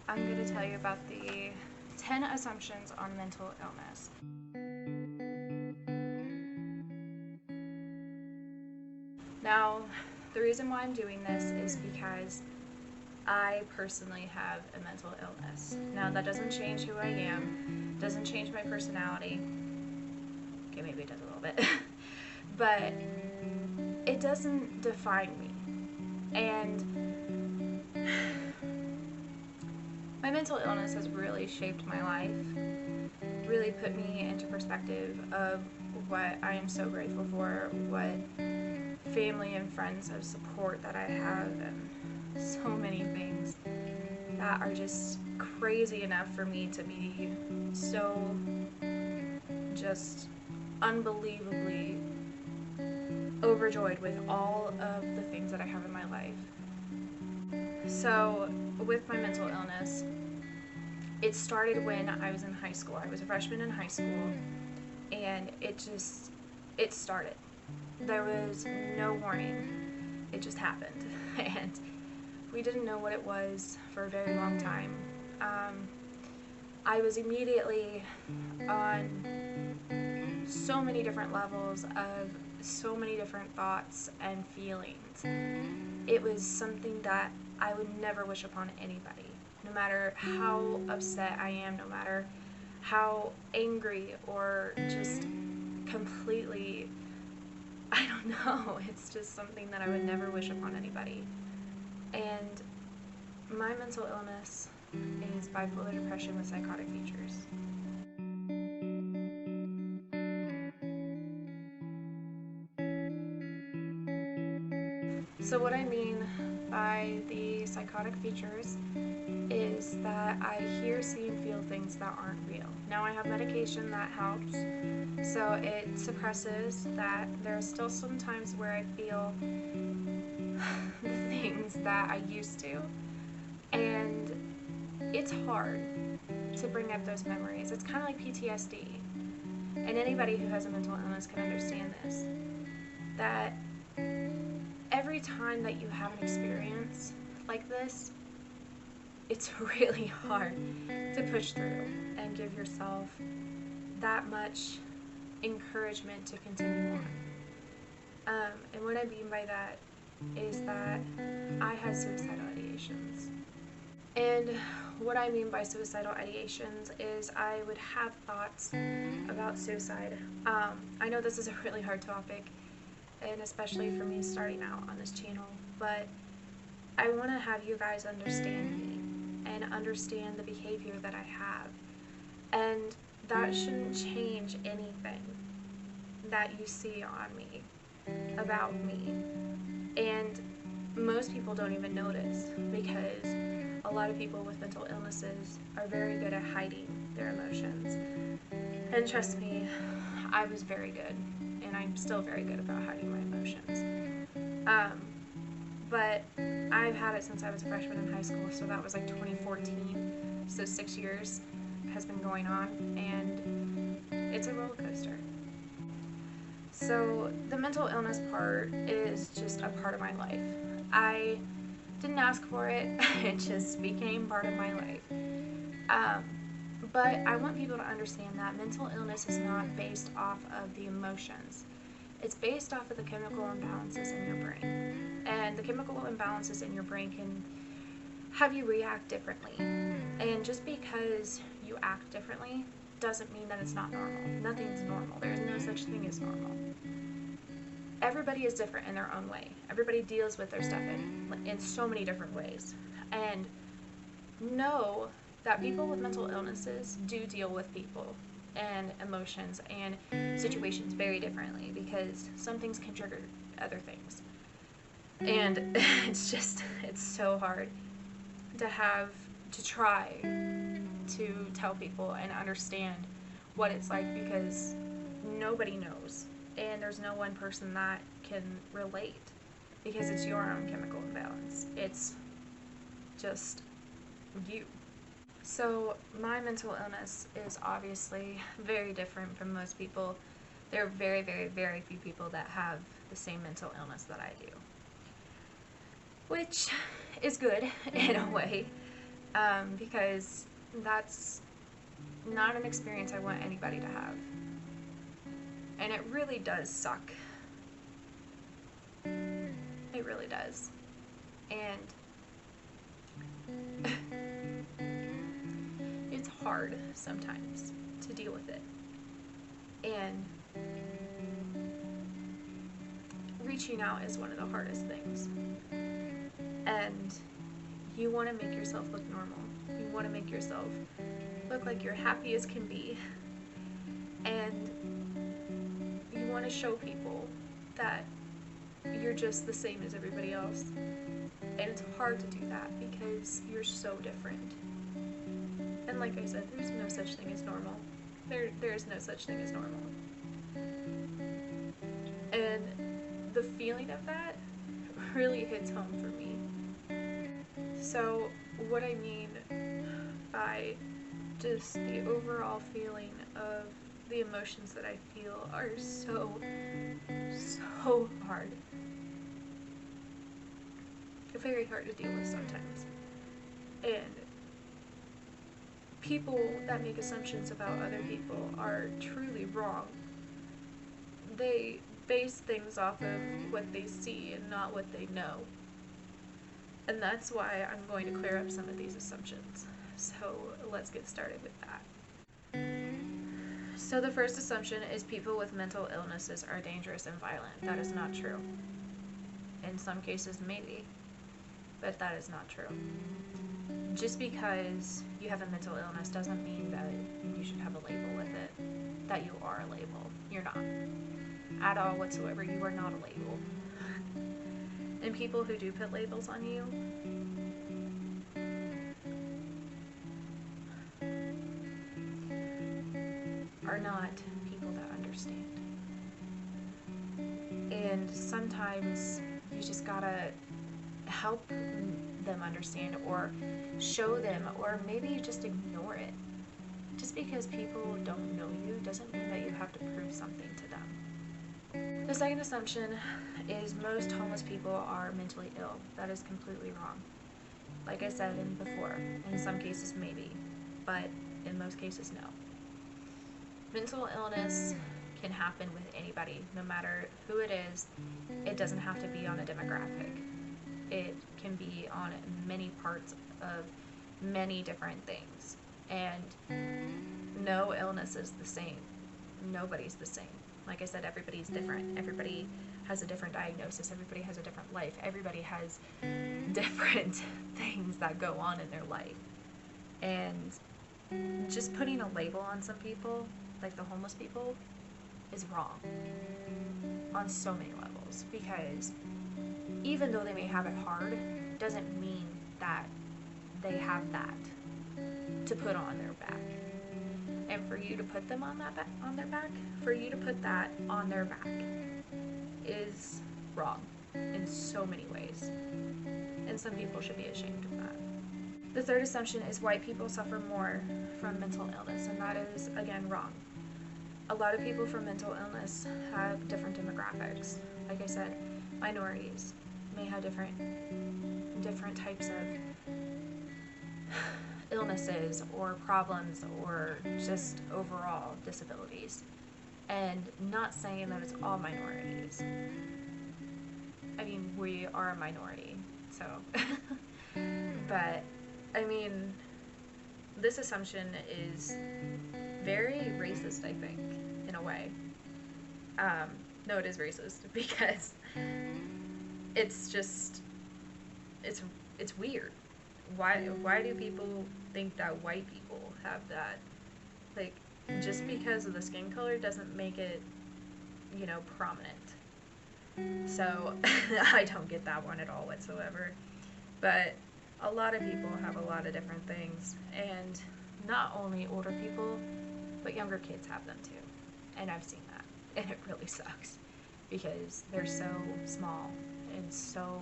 I'm going to tell you about the 10 assumptions on mental illness. Now, the reason why I'm doing this is because I personally have a mental illness. Now, that doesn't change who I am, doesn't change my personality. Okay, maybe it does a little bit. But it doesn't define me. And my mental illness has really shaped my life, really put me into perspective of what I am so grateful for, what family and friends of support that I have, and so many things that are just crazy enough for me to be so just unbelievably overjoyed with all of the things that I have in my life. So with my mental illness, it started when I was in high school. I was a freshman in high school, and it started. There was no warning. It just happened. And we didn't know what it was for a very long time. I was immediately on so many different levels of so many different thoughts and feelings. It was something that I would never wish upon anybody. No matter how upset I am, no matter how angry or just completely, I don't know, it's just something that I would never wish upon anybody. And my mental illness is bipolar depression with psychotic features. So what I mean by the psychotic features is that I hear, see, and feel things that aren't real. Now, I have medication that helps, so it suppresses that. There are still some times where I feel the things that I used to, and it's hard to bring up those memories. It's kind of like PTSD, and anybody who has a mental illness can understand this, that every time that you have an experience like this, it's really hard to push through and give yourself that much encouragement to continue on. And what I mean by that is that I had suicidal ideations. And what I mean by suicidal ideations is I would have thoughts about suicide. I know this is a really hard topic, and especially for me starting out on this channel, but I want to have you guys understand me and understand the behavior that I have, and that shouldn't change anything that you see on me, about me. And most people don't even notice, because a lot of people with mental illnesses are very good at hiding their emotions. And trust me, I was very good, and I'm still very good about hiding my emotions. But I've had it since I was a freshman in high school, so that was like 2014. So 6 years has been going on, and it's a roller coaster. So the mental illness part is just a part of my life. I didn't ask for it, it just became part of my life. But I want people to understand that mental illness is not based off of the emotions. It's based off of the chemical imbalances in your brain. And the chemical imbalances in your brain can have you react differently. And just because you act differently doesn't mean that it's not normal. Nothing's normal. There's no such thing as normal. Everybody is different in their own way. Everybody deals with their stuff in so many different ways. And know that people with mental illnesses do deal with people and emotions and situations very differently, because some things can trigger other things. And it's so hard to try to tell people and understand what it's like, because nobody knows, and there's no one person that can relate, because it's your own chemical imbalance. It's just you. So my mental illness is obviously very different from most people. There are very, very, very few people that have the same mental illness that I do, which is good in a way. because that's not an experience I want anybody to have. And it really does suck. It really does. And it's hard sometimes to deal with it. And reaching out is one of the hardest things. And you want to make yourself look normal. You want to make yourself look like you're happy as can be. And you want to show people that you're just the same as everybody else. And it's hard to do that because you're so different. And like I said, there's no such thing as normal. There is no such thing as normal. And the feeling of that really hits home for me. So what I mean by just the overall feeling of the emotions that I feel are so hard. Very hard to deal with sometimes. And people that make assumptions about other people are truly wrong. They base things off of what they see and not what they know. And that's why I'm going to clear up some of these assumptions. So let's get started with that. So the first assumption is people with mental illnesses are dangerous and violent. That is not true. In some cases, maybe. But that is not true. Just because you have a mental illness doesn't mean that you should have a label with it. That you are a label. You're not. At all whatsoever. You are not a label. And people who do put labels on you, are not people that understand. And sometimes you just gotta help them understand, or show them, or maybe you just ignore it. Just because people don't know you doesn't mean that you have to prove something to them. The second assumption is most homeless people are mentally ill. That is completely wrong. Like I said before, in some cases maybe, but in most cases no. Mental illness can happen with anybody, no matter who it is. It doesn't have to be on a demographic. It can be on many parts of many different things. And no illness is the same. Nobody's the same. Like I said, everybody's different. Everybody has a different diagnosis. Everybody has a different life. Everybody has different things that go on in their life. And just putting a label on some people, like the homeless people, is wrong on so many levels, because even though they may have it hard, doesn't mean that they have that to put on their back. And for you to put them on their back, for you to put that on their back is wrong in so many ways. And some people should be ashamed of that. The third assumption is white people suffer more from mental illness, and that is, again, wrong. A lot of people from mental illness have different demographics. Like I said, minorities may have different types of illnesses or problems or just overall disabilities. And not saying that it's all minorities. I mean, we are a minority, so. But, I mean, this assumption is very racist, I think, in a way. No, it is racist, because it's just, it's weird. Why do people think that white people have that? Like, just because of the skin color doesn't make it, prominent. So, I don't get that one at all whatsoever. But a lot of people have a lot of different things, and not only older people, but younger kids have them too. And I've seen that, and it really sucks, because they're so small and so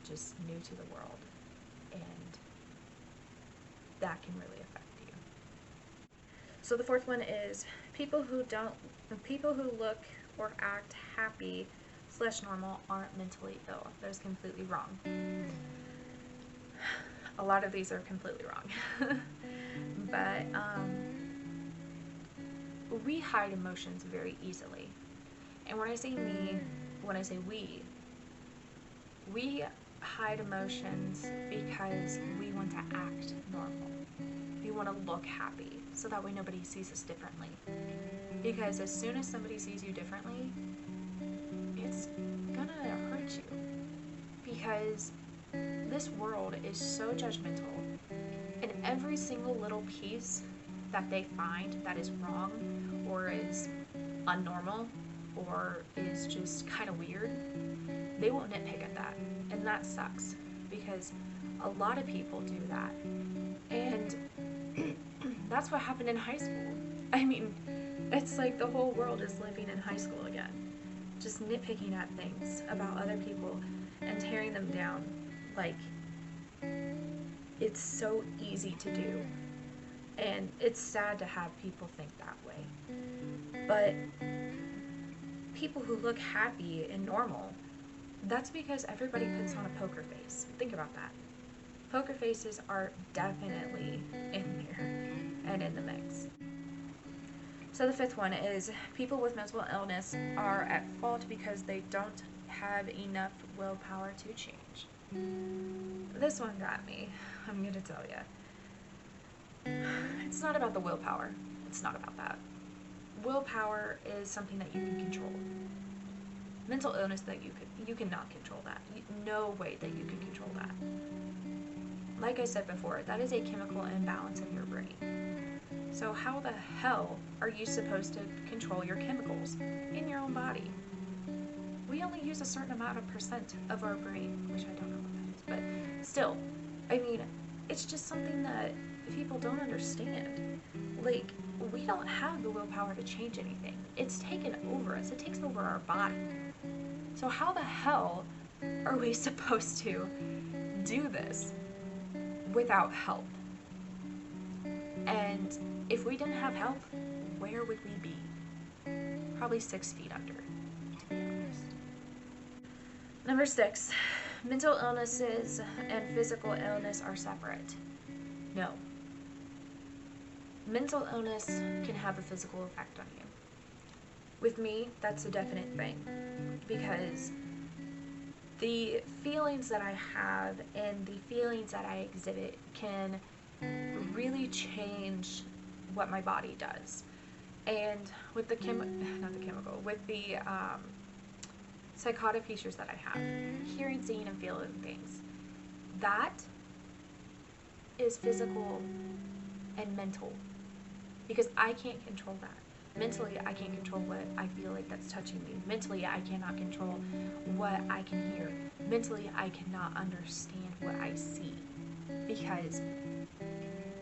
just new to the world, and that can really affect you. So the fourth one is people who look or act happy/normal aren't mentally ill. That is completely wrong. A lot of these are completely wrong. But we hide emotions very easily. And when I say me, when I say we hide emotions because we want to act normal. We want to look happy so that way nobody sees us differently. Because as soon as somebody sees you differently, it's gonna hurt you. Because this world is so judgmental, and every single little piece that they find that is wrong or is unnormal or is just kind of weird, they won't nitpick at that. And that sucks because a lot of people do that. And that's what happened in high school. I mean, it's like the whole world is living in high school again. Just nitpicking at things about other people and tearing them down. Like, it's so easy to do. And it's sad to have people think that way. But people who look happy and normal, that's because everybody puts on a poker face. Think about that. Poker faces are definitely in here and in the mix. So the fifth one is people with mental illness are at fault because they don't have enough willpower to change. This one got me, I'm gonna tell you. It's not about the willpower. It's not about that. Willpower is something that you can control. Mental illness, that you cannot control that. No way that you can control that. Like I said before, that is a chemical imbalance in your brain. So how the hell are you supposed to control your chemicals in your own body? We only use a certain amount of percent of our brain, which I don't know what that is, but still, I mean, it's just something that people don't understand. Like, we don't have the willpower to change anything. It's taken over us. It takes over our body. So how the hell are we supposed to do this without help? And if we didn't have help, where would we be? Probably 6 feet under, to be honest. Number 6, mental illnesses and physical illness are separate. No. Mental illness can have a physical effect on you. With me, that's a definite thing, because the feelings that I have and the feelings that I exhibit can really change what my body does. And with the with the psychotic features that I have, hearing, seeing, and feeling things, that is physical and mental, because I can't control that. Mentally, I can't control what I feel like that's touching me. Mentally, I cannot control what I can hear. Mentally, I cannot understand what I see. Because,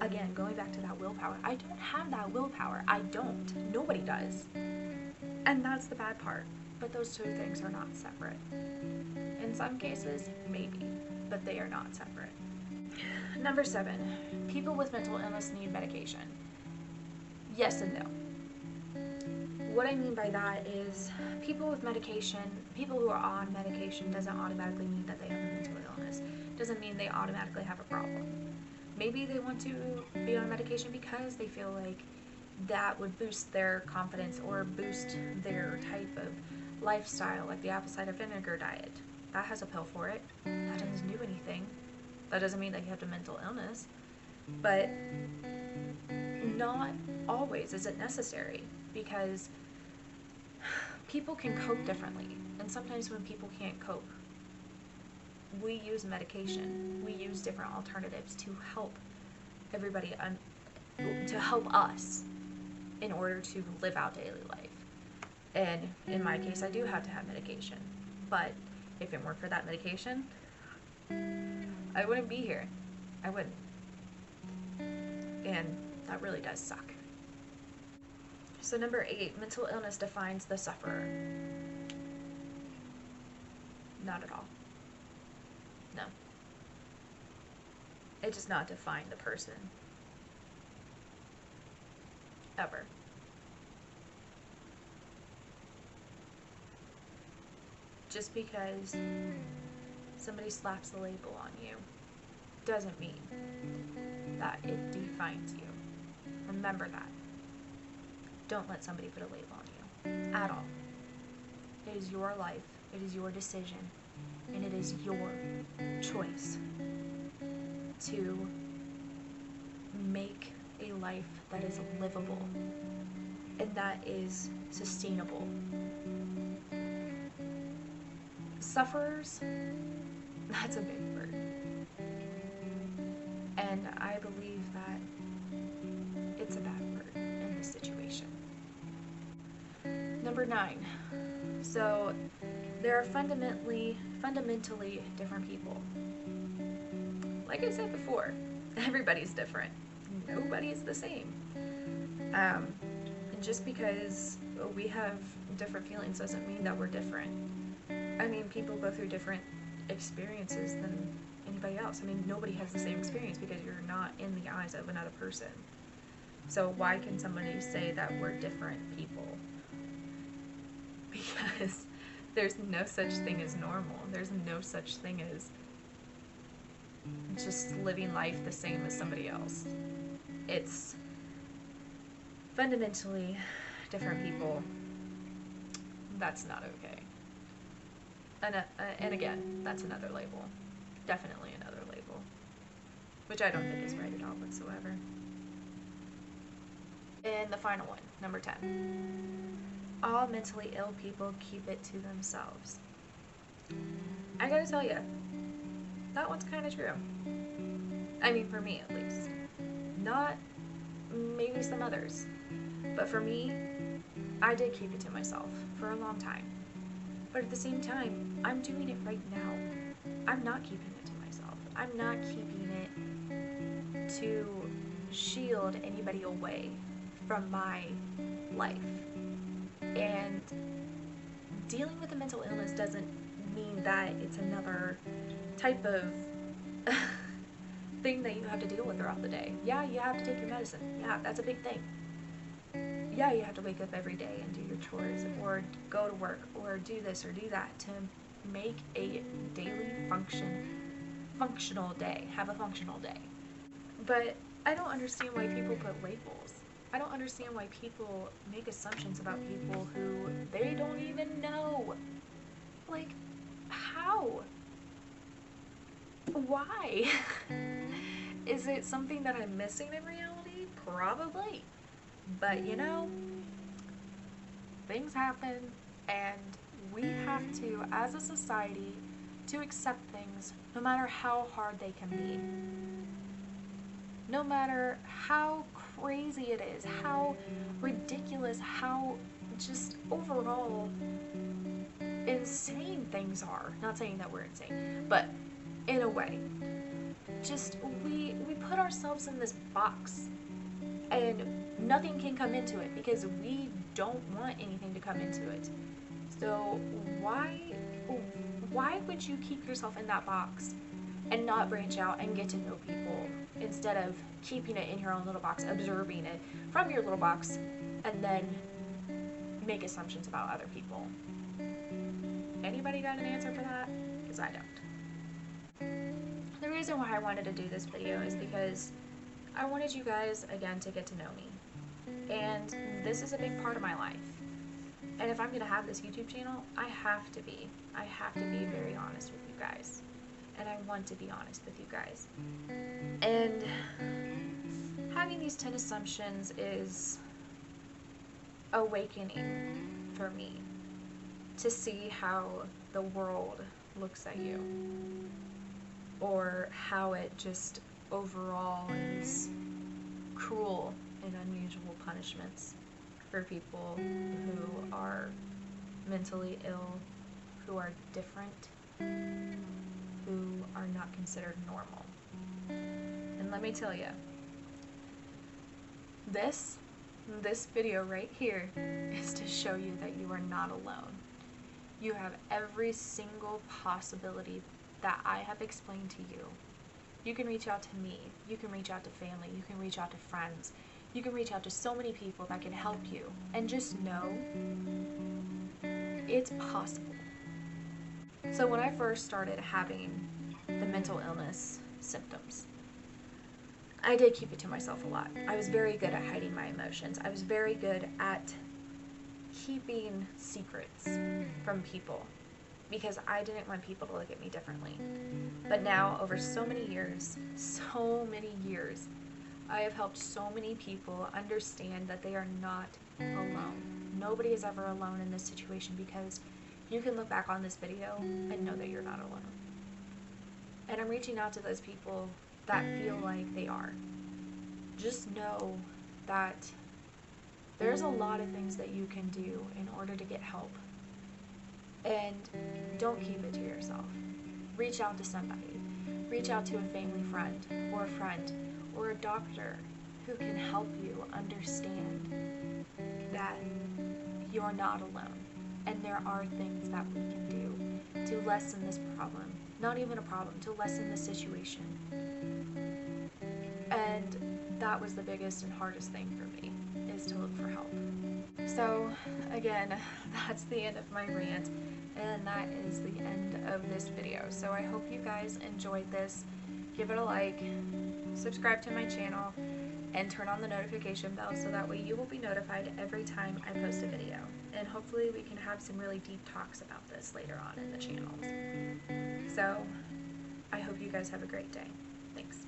again, going back to that willpower, I don't have that willpower. I don't. Nobody does. And that's the bad part. But those two things are not separate. In some cases, maybe, but they are not separate. Number 7, people with mental illness need medication. Yes and no. What I mean by that is people with medication, people who are on medication doesn't automatically mean that they have a mental illness. Doesn't mean they automatically have a problem. Maybe they want to be on medication because they feel like that would boost their confidence or boost their type of lifestyle, like the apple cider vinegar diet. That has a pill for it. That doesn't do anything. That doesn't mean that you have a mental illness. But not always is it necessary, because people can cope differently. And sometimes when people can't cope, we use medication. We use different alternatives to help everybody, to help us in order to live out daily life. And in my case, I do have to have medication. But if it weren't for that medication, I wouldn't be here. I wouldn't. And that really does suck. So number 8, mental illness defines the sufferer. Not at all. No. It does not define the person. Ever. Just because somebody slaps a label on you doesn't mean that it defines you. Remember that. Don't let somebody put a label on you at all. It is your life, it is your decision, and it is your choice to make a life that is livable and that is sustainable. Sufferers, that's a big word. And I believe that it's a bad word in this situation. Number 9. So there are fundamentally different people. Like I said before, everybody's different. Nobody is the same. And just because we have different feelings doesn't mean that we're different. I mean, people go through different experiences than anybody else. I mean, nobody has the same experience because you're not in the eyes of another person. So why can somebody say that we're different people? Because there's no such thing as normal. There's no such thing as just living life the same as somebody else. It's fundamentally different people. That's not okay. And again, that's another label. Definitely another label. Which I don't think is right at all whatsoever. And the final one, number 10. All mentally ill people keep it to themselves. I gotta tell you, that one's kind of true. I mean, for me at least. Not maybe some others. But for me, I did keep it to myself for a long time. But at the same time, I'm doing it right now. I'm not keeping it to myself. I'm not keeping it to shield anybody away from my life. And dealing with a mental illness doesn't mean that it's another type of thing that you have to deal with throughout the day. Yeah, you have to take your medicine. Yeah, that's a big thing. Yeah, you have to wake up every day and do your chores or go to work or do this or do that to make a daily functional day, have a functional day. But I don't understand why people put labels. I don't understand why people make assumptions about people who they don't even know. Like, how? Why? Is it something that I'm missing in reality? Probably. But you know, things happen and we have to, as a society, to accept things no matter how hard they can be. No matter how crazy it is, how ridiculous, how just overall insane things are. Not saying that we're insane, but in a way. Just we put ourselves in this box and nothing can come into it because we don't want anything to come into it. So why would you keep yourself in that box and not branch out and get to know people instead of keeping it in your own little box, observing it from your little box, and then make assumptions about other people? Anybody got an answer for that? Because I don't. The reason why I wanted to do this video is because I wanted you guys, again, to get to know me. And this is a big part of my life. And if I'm going to have this YouTube channel, I have to be very honest with you guys. And I want to be honest with you guys. And having these 10 assumptions is awakening for me to see how the world looks at you, or how it just overall is cruel and unusual punishments for people who are mentally ill, who are different, who are not considered normal. And let me tell you, this video right here is to show you that you are not alone. You have every single possibility that I have explained to you. You can reach out to me, you can reach out to family, you can reach out to friends, you can reach out to so many people that can help you. And just know, it's possible. So when I first started having the mental illness symptoms. I did keep it to myself a lot. I was very good at hiding my emotions. I was very good at keeping secrets from people because I didn't want people to look at me differently. But now, over so many years, I have helped so many people understand that they are not alone. Nobody is ever alone in this situation because you can look back on this video and know that you're not alone. And I'm reaching out to those people that feel like they are. Just know that there's a lot of things that you can do in order to get help. And don't keep it to yourself. Reach out to somebody. Reach out to a family friend or a doctor who can help you understand that you're not alone. And there are things that we can do to lessen this problem. Not even a problem, to lessen the situation. And that was the biggest and hardest thing for me, is to look for help. So, again, that's the end of my rant, and that is the end of this video. So I hope you guys enjoyed this. Give it a like, subscribe to my channel, and turn on the notification bell so that way you will be notified every time I post a video. And hopefully we can have some really deep talks about this later on in the channels. So, I hope you guys have a great day. Thanks.